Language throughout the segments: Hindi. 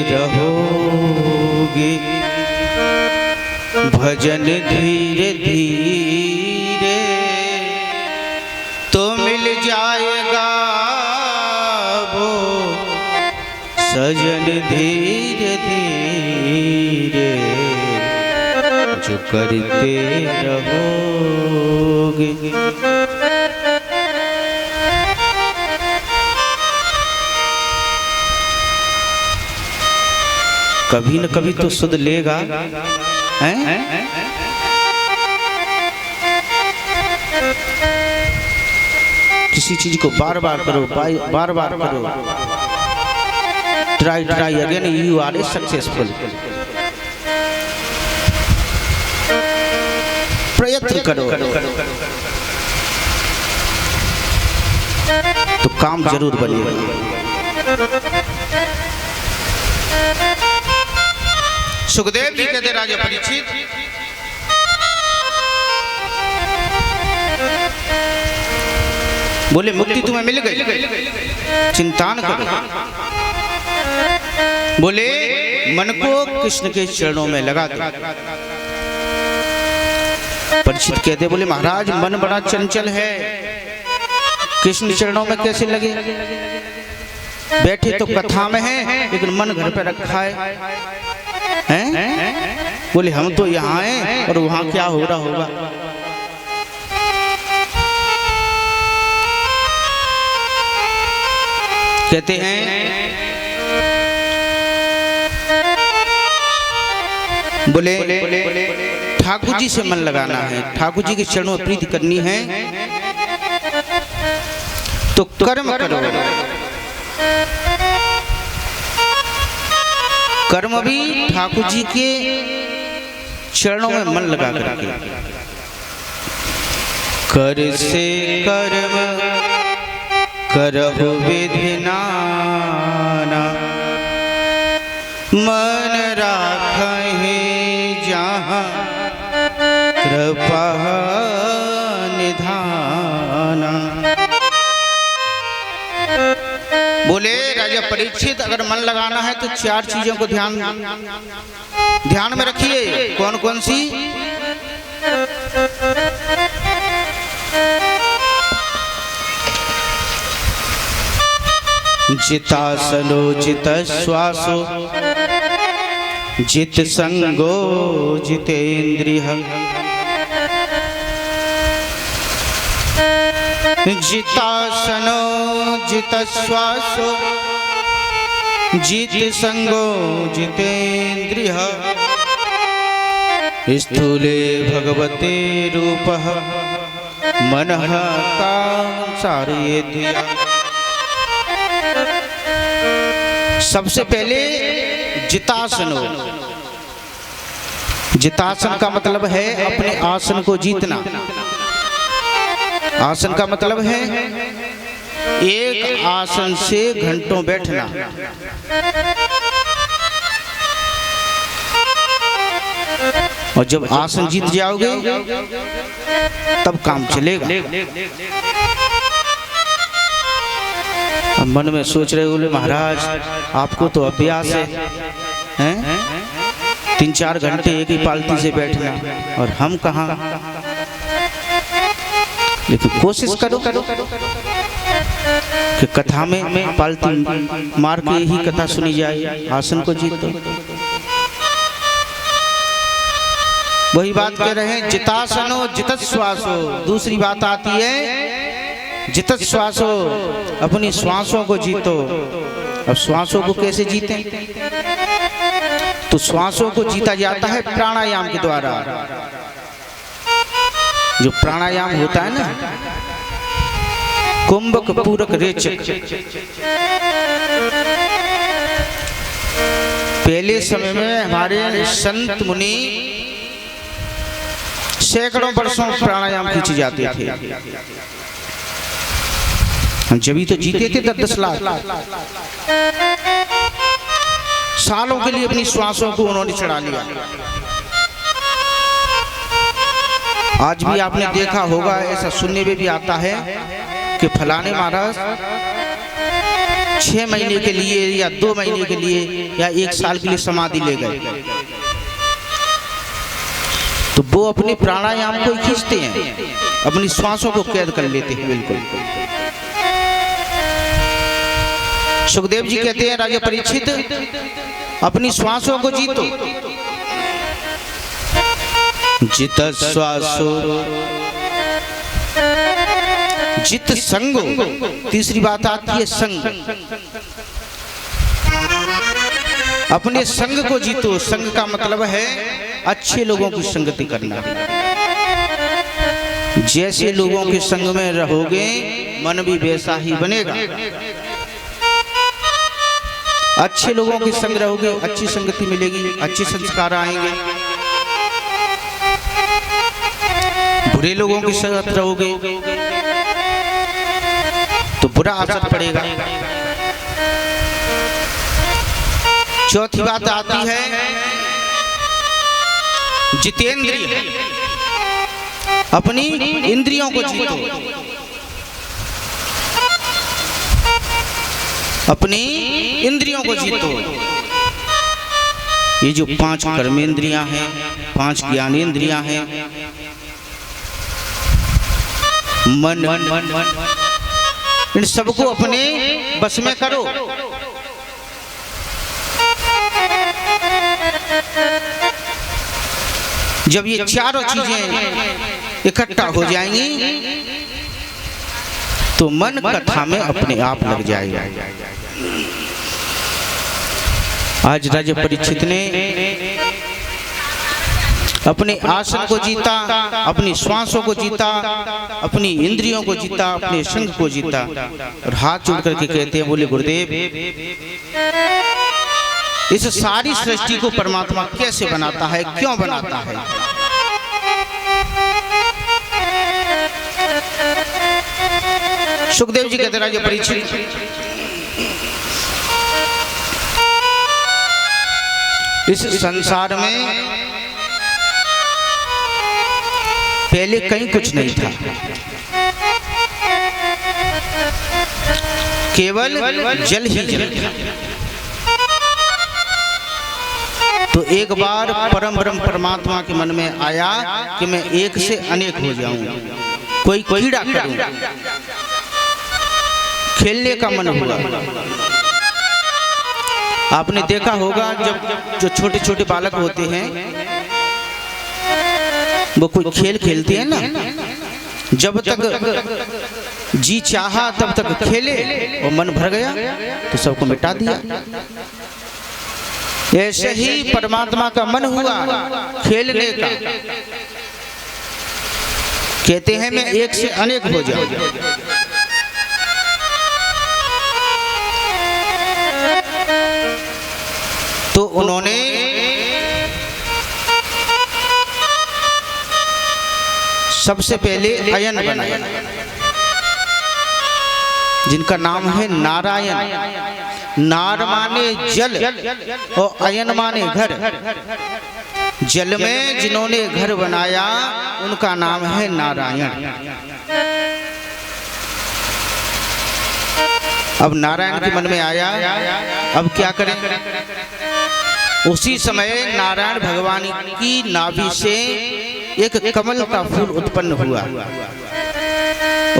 रहोगे भजन धीरे धीरे तो मिल जाएगा वो सजन धीरे धीरे जो करते रहोगे। कभी न कभी तो सुध लेगा, हैं? किसी चीज को बार बार करो, बार बार करो, try again, you are a successful. प्रयत्न करो तो काम जरूर बनेगा। सुखदेव जी कहते राजा परीक्षित, बोले मुक्ति तुम्हें मिल गई, चिंता न करो। बोले मन को कृष्ण के चरणों में लगा दो। परीक्षित कहते बोले महाराज मन बड़ा चंचल है, कृष्ण चरणों में कैसे लगे? बैठे तो कथा में है लेकिन मन घर पे रखा हैं? बोले हम तो यहाँ हैं और वहाँ क्या हो रहा होगा। कहते हैं बोले ठाकुर जी से मन लगाना है, ठाकुर जी के चरणों में प्रीति करनी है तो कर्म करो। कर्म भी ठाकुर जी के चरणों में मन लगा करके। कर से कर्म करहु विधि नाना, मन राखहि जहाँ कृपा निधाना। बोले राजा परीक्षित अगर मन लगाना है तो चार चीजों को ध्यान में रखिए। कौन कौन सी? जितासनो जित श्वासो जित संगो जितेन्द्रिय। जितासनो जित श्वासो जित संगो जितेन्द्रिय। स्थूले भगवते रूपः मनः कांसारेति। सबसे पहले जितासनो। जितासन का मतलब है अपने आसन को जीतना। आसन का मतलब है एक आसन से घंटों बैठना। और जब आसन जीत जाओगे तब काम चलेगा। अब मन में सोच रहे बोले महाराज आपको तो अभ्यास हैं? 3-4 घंटे एक ही पालती से बैठना और हम कहाँ। लेकिन कोशिश करो कि कथा में पालती मार के ही कथा सुनी जाए, आसन को जीतो। वही बात कह रहे हैं जितासनो जितत श्वासो। दूसरी बात आती है जितत श्वासो, अपनी श्वासों को जीतो। अब श्वासों को कैसे जीते? तो श्वासों को जीता जाता है प्राणायाम के द्वारा। जो प्राणायाम होता है ना, कुंभक पूरक रेचक। पहले समय में हमारे संत मुनि सैकड़ों वर्षों प्राणायाम खींचे जाते थे। जब भी तो जीते थे 10 लाख सालों के लिए अपनी श्वासों को उन्होंने चढ़ा लिया। आज भी आपने देखा होगा, ऐसा सुनने में भी आता है कि फलाने महाराज 6 महीने के लिए या 2 महीने के लिए या 1 साल के लिए समाधि ले गए, तो वो अपने प्राणायाम को खींचते हैं, अपनी श्वासों को कैद कर लेते हैं बिल्कुल। सुखदेव जी कहते हैं राजा परीक्षित अपनी श्वासों को जीतो। जित श्वासो जित संगो, तीसरी बात आती है संग। अपने संग को जीतो। संग का मतलब है अच्छे लोगों की संगति करना। जैसे लोगों के संग में रहोगे मन भी वैसा ही बनेगा। अच्छे लोगों के संग रहोगे अच्छी संगति मिलेगी, अच्छे संस्कार आएंगे। बुरे लोगों के साथ रहोगे तो बुरा असर पड़ेगा। चौथी बात आती है जितेंद्रिय, अपनी इंद्रियों को जीतो। अपनी इंद्रियों को जीतो। ये जो 5 कर्मेंद्रियां हैं, 5 ज्ञानेंद्रियां हैं, मन, इन सबको अपने बस में करो। जब ये चारों चीजें इकट्ठा हो जाएंगी तो मन कथा में अपने आप लग जाएगा। आज राजा परीक्षित ने अपने आसन को जीता, अपनी श्वासों को जीता, अपनी इंद्रियों को जीता, अपने संग को जीता और हाथ जोड़ करके कहते हैं, बोले गुरुदेव इस सारी सृष्टि को परमात्मा कैसे बनाता है, क्यों बनाता है? सुखदेव जी कहते राजा परीक्षित इस संसार में पहले कहीं कुछ नहीं था, केवल जल ही जल था। तो एक बार परम ब्रह्म परमात्मा के मन में आया कि मैं एक से अनेक हो जाऊं, कोई कीड़ा करूं। खेलने का मन हुआ। आपने देखा होगा जब जो छोटे छोटे बालक होते हैं वो कोई खेल खेलते हैं ना, जब तक जी चाहा तब तक खेले और मन भर गया तो सबको मिटा दिया। ऐसे ही परमात्मा का मन हुआ खेलने का, कहते हैं मैं एक से अनेक हो जाऊं। तो उन्होंने सबसे पहले अयन बनाया, जिनका नाम है नारायण। नार माने जल और अयन माने घर। जल में जिन्होंने घर बनाया उनका नाम है नारायण। अब नारायण के मन में आया अब क्या करें। उसी समय नारायण भगवान की नाभि से एक कमल का फूल उत्पन्न हुआ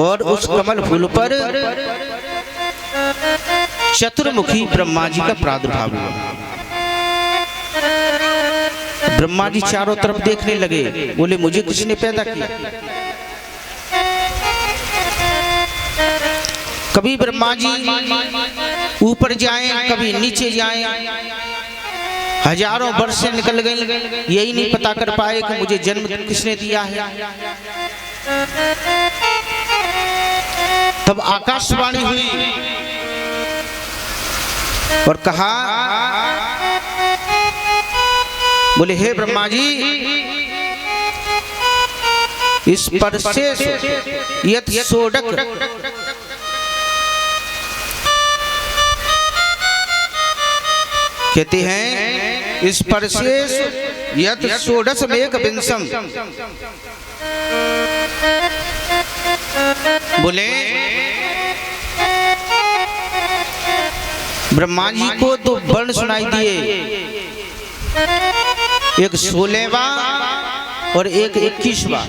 और उस कमल फूल पर चतुर्मुखी ब्रह्मा जी का प्रादुर्भाव हुआ। ब्रह्मा जी चारों तरफ देखने लगे, बोले मुझे किसने पैदा किया। कभी ब्रह्मा जी ऊपर जाएं, कभी नीचे जाएं, हजारों वर्ष से निकल गई, यही नहीं पता कर पाए कि मुझे जन्म किसने दिया है। तब आकाशवाणी हुई और कहा, बोले हे ब्रह्मा जी, इस पर से यत सोडक कहते हैं, इस पर से यत षोडश मेघ विंशम, बोले ब्रह्मा जी को दो वर्ण सुनाई दिए, एक 16वां और एक 21वां।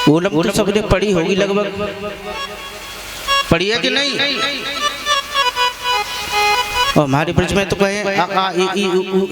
ओलम तो सबने पढ़ी होगी लगभग, पढ़ी है कि नहीं? और हमारे ब्रज में तो कहे आ आ ई ई उ